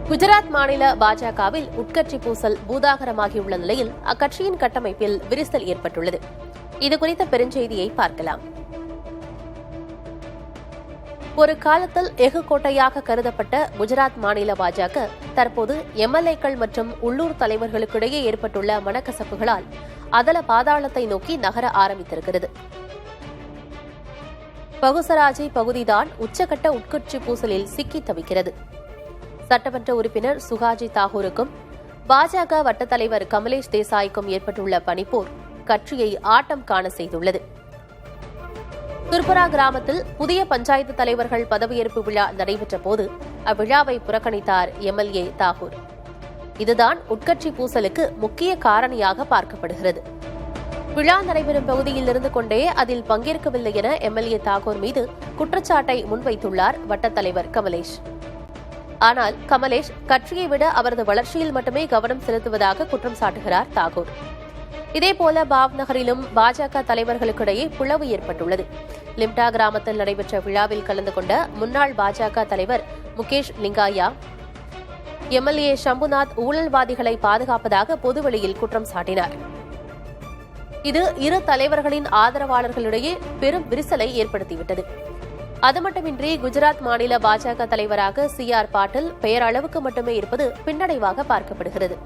குஜராத் மாநில பாஜகவில் உட்கட்சி பூசல் பூதாகரமாகியுள்ள நிலையில் அக்கட்சியின் கட்டமைப்பில் விரிசல் ஏற்பட்டுள்ளது. இதுகுறித்த பெருஞ்செய்தியை பார்க்கலாம். ஒரு காலத்தில் எஃகு கோட்டையாக கருதப்பட்ட குஜராத் மாநில பாஜக தற்போது எம்எல்ஏக்கள் மற்றும் உள்ளூர் தலைவர்களுக்கிடையே ஏற்பட்டுள்ள மனக்கசப்புகளால் அதல பாதாளத்தை நோக்கி நகர ஆரம்பித்திருக்கிறது. பகுசராஜி பகுதிதான் உச்சகட்ட உட்கட்சி பூசலில் சிக்கி தவிக்கிறது. சட்டமன்ற உறுப்பினர் சுகாஜி தாகூருக்கும் பாஜக வட்டத் தலைவர் கமலேஷ் தேசாய்க்கும் ஏற்பட்டுள்ள பனிப்போர் கட்சியை ஆட்டம் காண செய்துள்ளது. துர்பரா கிராமத்தில் புதிய பஞ்சாயத்து தலைவர்கள் பதவியேற்பு விழா நடைபெற்ற போது அவ்விழாவை புறக்கணித்தார் எம்எல்ஏ தாகூர். இதுதான் உட்கட்சி பூசலுக்கு முக்கிய காரணியாக பார்க்கப்படுகிறது. விழா நடைபெறும் பகுதியில் இருந்து கொண்டே அதில் பங்கேற்கவில்லை என எம்எல்ஏ தாகூர் மீது குற்றச்சாட்டை முன்வைத்துள்ளார் வட்டத் தலைவர் கமலேஷ். ஆனால் கமலேஷ் கட்சியை விட அவரது வளர்ச்சியில் மட்டுமே கவனம் செலுத்துவதாக குற்றம் சாட்டுகிறார் தாகூர். இதேபோல பாவ்நகரிலும் பாஜக தலைவர்களுக்கிடையே பிளவு ஏற்பட்டுள்ளது. லிம்டா கிராமத்தில் நடைபெற்ற விழாவில் கலந்து கொண்ட முன்னாள் பாஜக தலைவர் முகேஷ் லிங்காயா எம்எல்ஏ சம்புநாத் ஊழல்வாதிகளை பாதுகாப்பதாக பொதுவெளியில் குற்றம் சாட்டினார். இது இரு தலைவர்களின் ஆதரவாளர்களிடையே பெரும் விரிசலை ஏற்படுத்திவிட்டது. அது மட்டுமின்றி குஜராத் மாநில பாஜக தலைவராக CR பாட்டீல் பெயரளவுக்கு மட்டுமே இருப்பது பின்னடைவாக பார்க்கப்படுகிறது.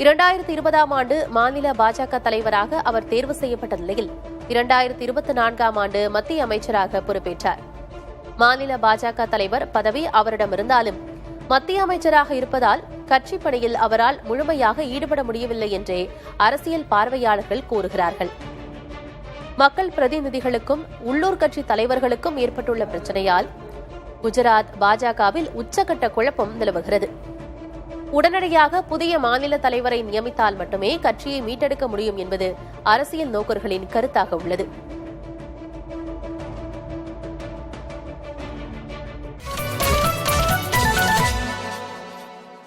2020ஆம் ஆண்டு மாநில பாஜக தலைவராக அவர் தேர்வு செய்யப்பட்ட நிலையில் 2024ஆம் ஆண்டு மத்திய அமைச்சராக பொறுப்பேற்றார். மாநில பாஜக தலைவர் பதவி அவரிடம் இருந்தாலும் மத்திய அமைச்சராக இருப்பதால் கட்சிப் பணியில் அவரால் முழுமையாக ஈடுபட முடியவில்லை என்றே அரசியல் பார்வையாளர்கள் கூறுகிறார்கள். மக்கள் பிரதிநிதிகளுக்கும் உள்ளூர் கட்சி தலைவர்களுக்கும் ஏற்பட்டுள்ள பிரச்சினையால் குஜராத் பாஜகவில் உச்சகட்ட குழப்பம் நிலவுகிறது. உடனடியாக புதிய மாநில தலைவரை நியமித்தால் மட்டுமே கட்சியை மீட்டெடுக்க முடியும் என்பது அரசியல் நோக்கர்களின் கருத்தாக உள்ளது.